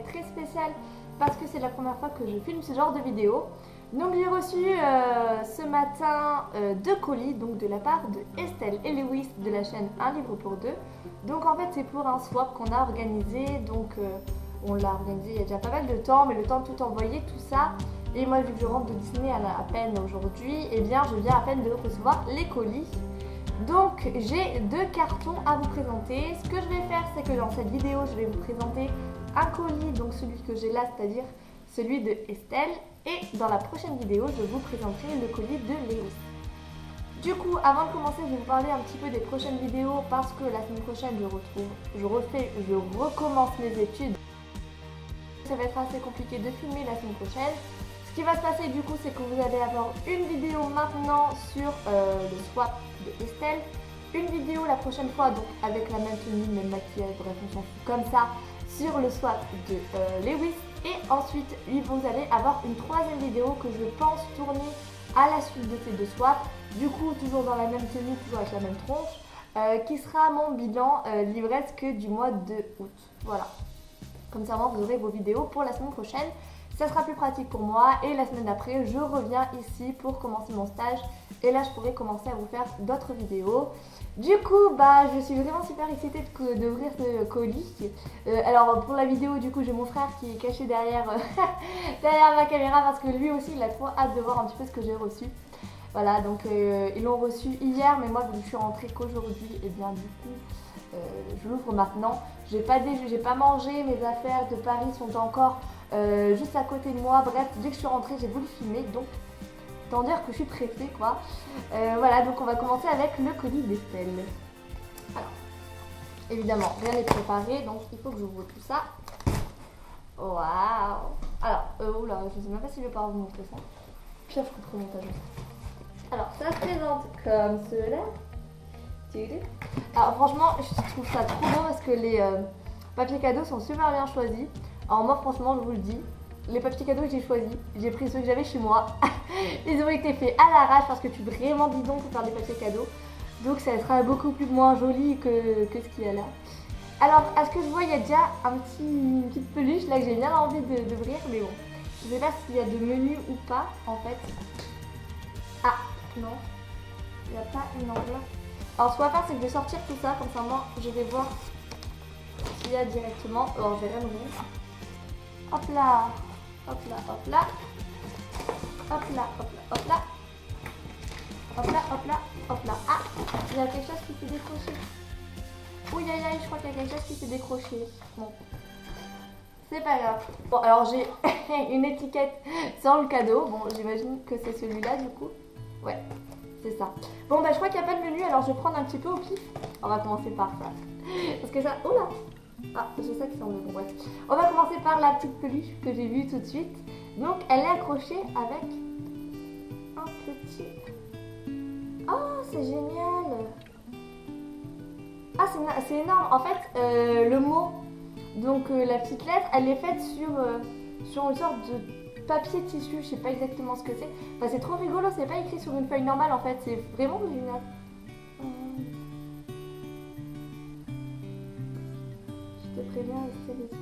être très spécial parce que c'est la première fois que je filme ce genre de vidéo. Donc j'ai reçu ce matin 2 colis, donc de la part de Estelle et Lewis de la chaîne Un livre pour deux. Donc en fait c'est pour un swap qu'on a organisé, donc on l'a organisé il y a déjà pas mal de temps, mais le temps de tout envoyer, tout ça. Et moi vu que je rentre de Disney à peine aujourd'hui, et bien je viens à peine de recevoir les colis. Donc j'ai 2 cartons à vous présenter. Ce que je vais faire, c'est que dans cette vidéo je vais vous présenter un colis, donc celui que j'ai là, c'est-à-dire celui de Estelle, et dans la prochaine vidéo je vous présenterai le colis de Lewis. Du coup, avant de commencer, je vais vous parler un petit peu des prochaines vidéos parce que la semaine prochaine je recommence mes études. Ça va être assez compliqué de filmer la semaine prochaine. Ce qui va se passer du coup, c'est que vous allez avoir une vidéo maintenant sur le swap de Estelle, une vidéo la prochaine fois donc avec la même tenue, même maquillage, bref on s'en fout comme ça, sur le swap de Lewis, et ensuite vous allez avoir une 3e vidéo que je pense tourner à la suite de ces 2 swaps, du coup toujours dans la même tenue, toujours avec la même tronche, qui sera mon bilan livresque du mois de août. Voilà, comme ça vous aurez vos vidéos pour la semaine prochaine. Ça sera plus pratique pour moi, et la semaine d'après je reviens ici pour commencer mon stage, et là je pourrai commencer à vous faire d'autres vidéos. Du coup je suis vraiment super excitée d'ouvrir ce colis. Alors pour la vidéo du coup j'ai mon frère qui est caché derrière, derrière ma caméra parce que lui aussi il a trop hâte de voir un petit peu ce que j'ai reçu. Voilà, donc ils l'ont reçu hier, mais moi vu que je suis rentrée qu'aujourd'hui, et bien du coup je l'ouvre maintenant. J'ai pas mangé, mes affaires de Paris sont encore juste à côté de moi. Bref, dès que je suis rentrée j'ai voulu filmer, donc tant dire que je suis pressée quoi. Voilà, donc on va commencer avec le colis d'Estelle. Alors, évidemment rien n'est préparé, donc il faut que j'ouvre tout ça. Waouh. Alors, oula, je sais même pas si je vais pouvoir vous montrer ça. Puis je couperai le montage. Alors ça se présente comme cela. Alors franchement je trouve ça trop beau parce que les papiers cadeaux sont super bien choisis. Alors moi franchement je vous le dis, les papiers cadeaux que j'ai choisis, j'ai pris ceux que j'avais chez moi. Ils ont été faits à l'arrache parce que tu es vraiment bidon pour faire des papiers cadeaux. Donc ça sera beaucoup plus moins joli que ce qu'il y a là. Alors à ce que je vois il y a déjà une petite peluche là que j'ai bien envie d'ouvrir, mais bon. Je sais pas s'il y a de menu ou pas en fait. Ah non, il n'y a pas une enveloppe. Alors ce qu'on va faire c'est que je vais sortir tout ça, comme ça moi je vais voir s'il y a directement. Alors je vais rien ouvrir. Hop là, hop là, hop là. Hop là, hop là, hop là. Hop là, hop là, hop là. Ah, il y a quelque chose qui s'est décroché. Ouh aïe aïe, je crois qu'il y a quelque chose qui s'est décroché. Bon, c'est pas grave. Bon alors j'ai une étiquette sans le cadeau. Bon j'imagine que c'est celui-là du coup. Ouais, c'est ça. Bon je crois qu'il n'y a pas de menu, alors je vais prendre un petit peu au pif. On va commencer par ça. Parce que ça... Oh là. Ah, c'est ça qui semble bon, bref. On va commencer par la petite peluche que j'ai vue tout de suite. Donc elle est accrochée avec un petit... Oh, c'est génial. Ah, c'est énorme. En fait, le mot, donc la petite lettre, elle est faite sur une sorte de papier tissu. Je sais pas exactement ce que c'est. Enfin, c'est trop rigolo. C'est pas écrit sur une feuille normale en fait. C'est vraiment génial. Je te préviens, Estelle ici.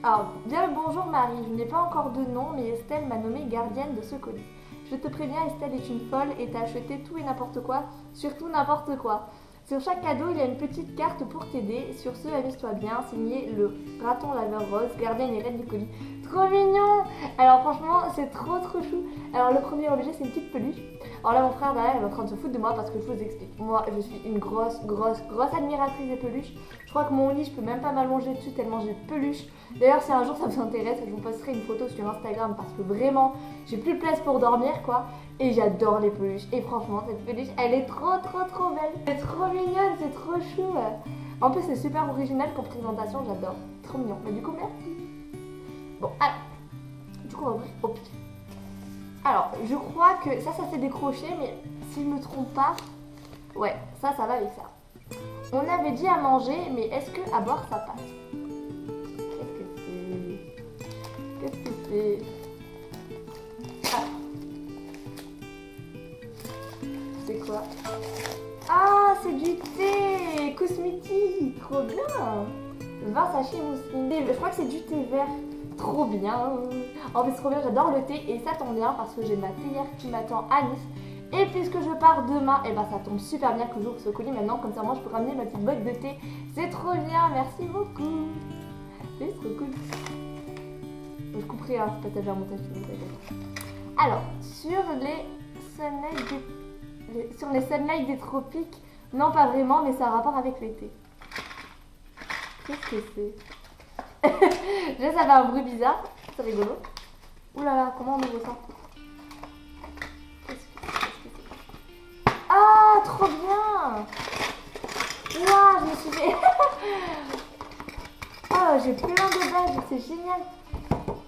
Alors, bien le bonjour Marie. Je n'ai pas encore de nom, mais Estelle m'a nommée gardienne de ce colis. Je te préviens, Estelle est une folle et t'a acheté tout et n'importe quoi, surtout n'importe quoi. Sur chaque cadeau, il y a une petite carte pour t'aider. Sur ce, amuse-toi bien, signé le raton laveur rose, gardienne et reine du colis. Trop mignon. Alors franchement, c'est trop chou. Alors le premier objet, c'est une petite peluche. Alors là, mon frère derrière, il est en train de se foutre de moi parce que je vous explique. Moi, je suis une grosse admiratrice des peluches. Je crois que mon lit, je peux même pas m'allonger dessus tellement j'ai de peluches. D'ailleurs, si un jour ça vous intéresse, je vous posterai une photo sur Instagram parce que vraiment, j'ai plus de place pour dormir quoi. Et j'adore les peluches. Et franchement, cette peluche, elle est trop belle. Elle est trop mignonne, c'est trop chou. En plus, c'est super original comme présentation, j'adore. Trop mignon. Mais du coup, merci. Bon, alors, du coup, on va ouvrir au pif. Alors, je crois que ça s'est décroché, mais si je me trompe pas, ouais, ça va avec ça. On avait dit à manger, mais est-ce que à boire ça passe? Qu'est-ce que c'est? Ah. C'est quoi? Ah, c'est du thé cosmétique, trop bien. 20 sachets mousseline. Je crois que c'est du thé vert. Trop bien. En fait, trop bien, j'adore le thé et ça tombe bien parce que j'ai ma théière qui m'attend à Nice. Et puisque je pars demain, et ben ça tombe super bien que j'ouvre ce colis maintenant, comme ça moi je peux ramener ma petite boîte de thé. C'est trop bien, merci beaucoup. C'est trop cool. Je couperai, hein, c'est pas tellement montage. Alors, sur les sunlight des tropiques, non pas vraiment, mais ça a un rapport avec l'été. Qu'est-ce que c'est? Là, ça fait un bruit bizarre, c'est rigolo. Ouh là là, comment on ouvre ça? Ah, trop bien! Waouh, je me suis fait... Oh, j'ai plein de badges, c'est génial!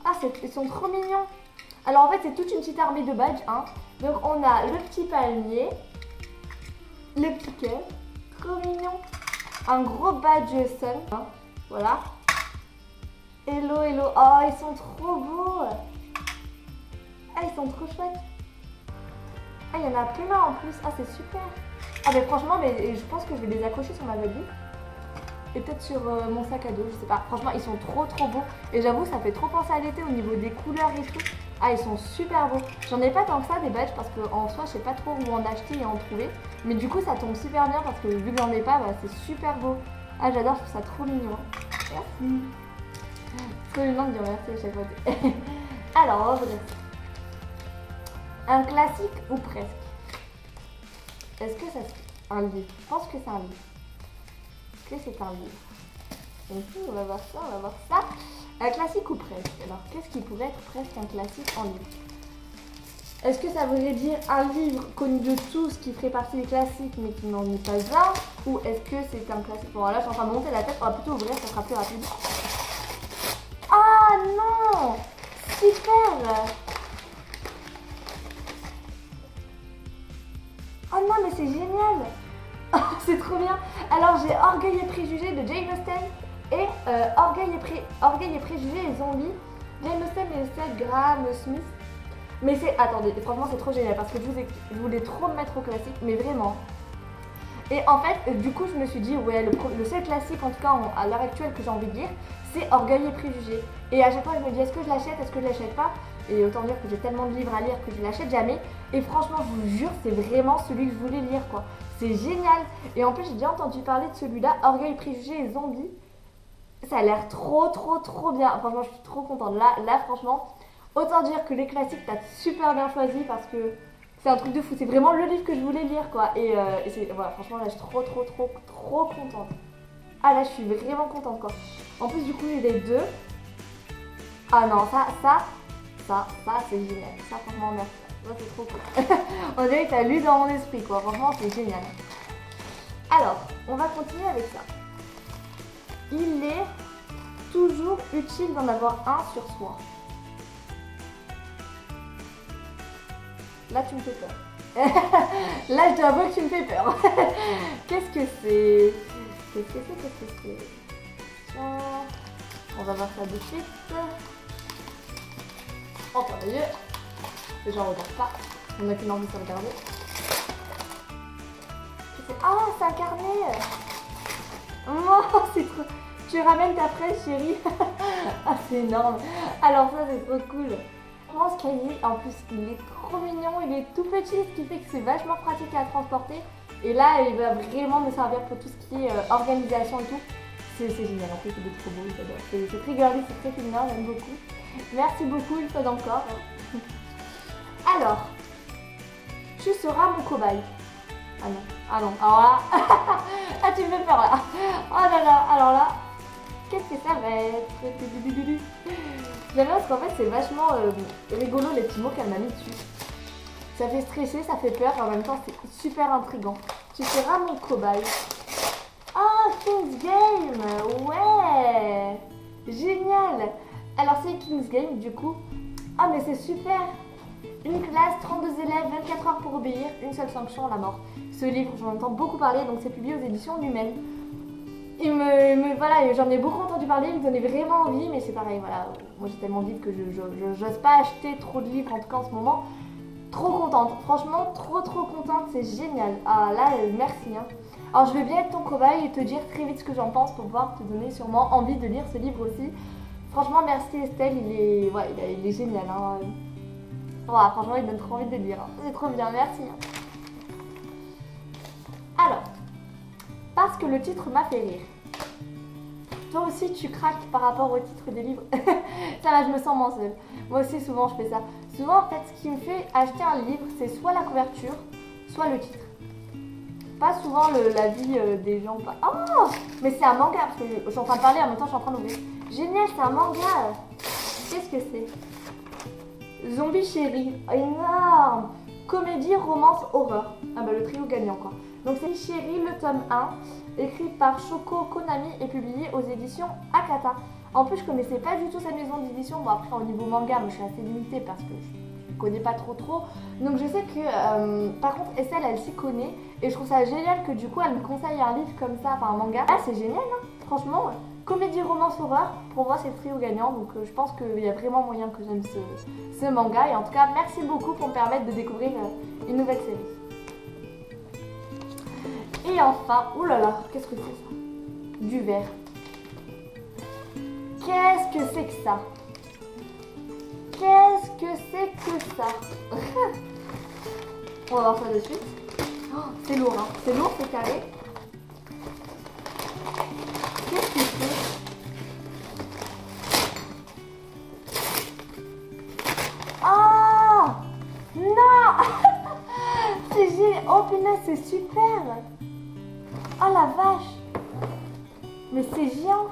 Ah, ils sont trop mignons! Alors en fait, c'est toute une petite armée de badges, hein. Donc on a le petit palmier, le petit cœur, trop mignon. Un gros badge sun, hein. Voilà. Hello, hello. Oh, ils sont trop beaux! Ah, ils sont trop chouettes! Ah, il y en a plein en plus. Ah, c'est super. Ah, mais franchement, je pense que je vais les accrocher sur ma valise. Et peut-être sur mon sac à dos, je sais pas. Franchement, ils sont trop beaux. Et j'avoue, ça fait trop penser à l'été au niveau des couleurs et tout. Ah, ils sont super beaux. J'en ai pas tant que ça des badges parce qu'en soi, je sais pas trop où en acheter et en trouver. Mais du coup, ça tombe super bien parce que vu que j'en ai pas, bah, c'est super beau. Ah, j'adore, je trouve ça trop mignon. Merci. C'est trop mignon de dire merci à chaque fois. Alors, on va dire ça. Un classique ou presque? Est-ce que ça c'est un livre? Je pense que c'est un livre. Est-ce que c'est un livre? Donc, on va voir ça, on va voir ça. Un classique ou presque? Alors, qu'est-ce qui pourrait être presque un classique en livre? Est-ce que ça voudrait dire un livre connu de tous qui ferait partie des classiques mais qui n'en est pas un? Ou est-ce que c'est un classique? Bon, là, je suis en train de monter la tête, on va plutôt ouvrir, ça sera plus rapide. Ah non! Super! Oh non, mais c'est génial! C'est trop bien! Alors, j'ai Orgueil et Préjugés de Jane Austen et Orgueil et Préjugés et Zombies. Jane Austen et Seth Graham Smith. Mais c'est... Attendez, franchement, c'est trop génial parce que je voulais trop me mettre au classique, mais vraiment. Et en fait, du coup, je me suis dit, ouais, le seul classique, en tout cas à l'heure actuelle, que j'ai envie de lire, c'est Orgueil et Préjugés. Et à chaque fois, je me dis, est-ce que je l'achète, est-ce que je l'achète pas? Et autant dire que j'ai tellement de livres à lire que je l'achète jamais. Et franchement, je vous jure, c'est vraiment celui que je voulais lire, quoi. C'est génial. Et en plus, j'ai déjà entendu parler de celui-là, Orgueil, Préjugés et Zombies. Ça a l'air trop bien. Franchement, je suis trop contente. Là, franchement, autant dire que les classiques, t'as super bien choisi parce que c'est un truc de fou. C'est vraiment le livre que je voulais lire, quoi. Et voilà, franchement, là, je suis trop contente. Ah, là, je suis vraiment contente, quoi. En plus, du coup, j'ai les deux. Ah non, ça, c'est génial. Ça, franchement, merci. Ça, c'est trop cool. On dirait que t'as lu dans mon esprit, quoi. Franchement, c'est génial. Alors, on va continuer avec ça. Il est toujours utile d'en avoir un sur soi. Là, tu me fais peur. Là, je dois avouer que tu me fais peur. Qu'est-ce que c'est? Qu'est-ce que c'est? Tiens, on va voir ça de suite. En premier lieu, j'en regarde pas. On n'a qu'une envie de se regarder. Ah, c'est un carnet. Oh, c'est trop... Tu ramènes ta presse, chérie. Ah, c'est énorme. Alors ça, c'est trop cool. Ce cahier, en plus, il est trop mignon. Il est tout petit, ce qui fait que c'est vachement pratique à transporter. Et là, il va vraiment me servir pour tout ce qui est organisation et tout. C'est génial. En plus, il est trop beau. C'est très girly, c'est très féminin. J'aime beaucoup. Merci beaucoup une fois encore. Alors, tu seras mon cobaye. Ah non, ah non, alors là, ah tu me fais peur là. Oh là là, alors là, qu'est-ce que ça va être? J'aime bien parce qu'en fait c'est vachement rigolo les petits mots qu'elle m'a mis dessus. Ça fait stresser, ça fait peur et en même temps c'est super intriguant. Tu seras mon cobaye. Ah, King's Game, ouais, génial. Alors c'est King's Game du coup. Ah mais c'est super. Une classe, 32 élèves, 24 heures pour obéir, une seule sanction, la mort. Ce livre, j'en entends beaucoup parler, donc c'est publié aux éditions Lumel. Voilà, j'en ai beaucoup entendu parler, il me donnait vraiment envie, mais c'est pareil, voilà. Moi j'ai tellement de livres que je n'ose pas acheter trop de livres, en tout cas en ce moment. Trop contente, franchement, trop contente, c'est génial. Ah là, merci. Hein. Alors je vais bien être ton cobaye et te dire très vite ce que j'en pense pour pouvoir te donner sûrement envie de lire ce livre aussi. Franchement merci Estelle, il est génial. Hein. Voilà, franchement il donne trop envie de le lire. Hein. C'est trop bien, merci. Alors, parce que le titre m'a fait rire. Toi aussi tu craques par rapport au titre des livres. Ça va, je me sens moins seule. Moi aussi souvent je fais ça. Souvent en fait ce qui me fait acheter un livre c'est soit la couverture, soit le titre. Pas souvent l'avis des gens. Oh, mais c'est un manga parce que je suis en train de parler en même temps je suis en train d'ouvrir. Génial, c'est un manga. Qu'est-ce que c'est? Zombie Chéri, énorme. Comédie, romance, horreur. Ah bah le trio gagnant quoi. Donc c'est Chéri, le tome 1, écrit par Shoko Konami et publié aux éditions Akata. En plus je connaissais pas du tout cette maison d'édition. Bon après au niveau manga, moi je suis assez limitée parce que je connais pas trop. Donc je sais que par contre Estelle elle s'y connaît et je trouve ça génial que du coup elle me conseille un livre comme ça, enfin un manga. Ah c'est génial hein, franchement. Comédie, romance, horreur, pour moi c'est le trio gagnant, donc je pense qu'il y a vraiment moyen que j'aime ce manga. Et en tout cas, merci beaucoup pour me permettre de découvrir une nouvelle série. Et enfin, oulala, qu'est-ce que c'est ça? Du verre. Qu'est-ce que c'est que ça? Qu'est-ce que c'est que ça? On va voir ça de suite. Oh, c'est lourd, hein. C'est lourd, c'est carré. Qu'est-ce que c'est? Oh non. C'est génial. Oh punaise, c'est super. Oh la vache. Mais c'est géant.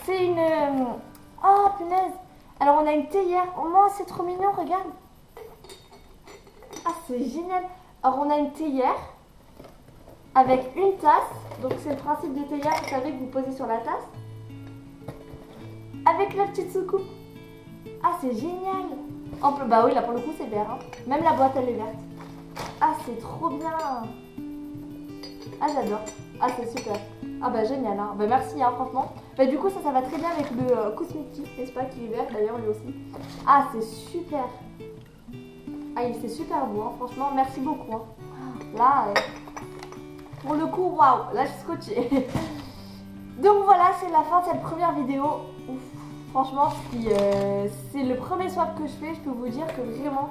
C'est une... Oh punaise. Alors on a une théière. Oh moi c'est trop mignon, regarde. Ah c'est génial. Alors on a une théière avec une tasse. Donc c'est le principe des théières, vous savez, que vous posez sur la tasse. Avec la petite soucoupe. Ah c'est génial. Bah oui, là pour le coup c'est vert. Hein. Même la boîte elle est verte. Ah c'est trop bien. Ah j'adore. Ah c'est super. Ah bah génial. Hein. Bah merci hein, franchement. Bah du coup ça va très bien avec le cosmétique, n'est-ce pas, qui est vert d'ailleurs lui aussi. Ah c'est super. Ah c'est super beau. Hein. Franchement merci beaucoup. Hein. Là... pour le coup, waouh, là je suis scotchée. Donc voilà, c'est la fin de cette première vidéo. Ouf, franchement, c'est le premier swap que je fais. Je peux vous dire que vraiment,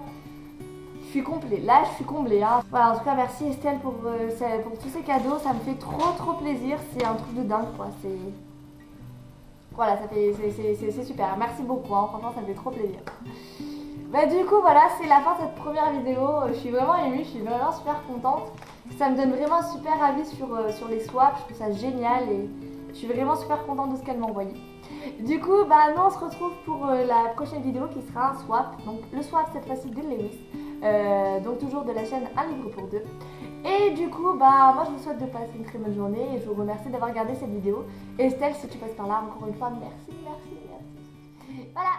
je suis complet. Là, je suis comblée. Hein. Voilà, en tout cas, merci Estelle pour tous ces cadeaux. Ça me fait trop plaisir. C'est un truc de dingue, quoi. Voilà, c'est super. Merci beaucoup. Hein. Franchement, ça me fait trop plaisir. Bah du coup, voilà, c'est la fin de cette première vidéo. Je suis vraiment émue. Je suis vraiment super contente. Ça me donne vraiment un super avis sur les swaps, je trouve ça génial et je suis vraiment super contente de ce qu'elle m'a envoyé. Du coup, bah nous on se retrouve pour la prochaine vidéo qui sera un swap. Donc le swap cette fois-ci de Lewis, donc toujours de la chaîne Un livre pour deux. Et du coup, bah moi je vous souhaite de passer une très bonne journée et je vous remercie d'avoir regardé cette vidéo. Et Estelle, si tu passes par là, encore une fois, merci. Voilà.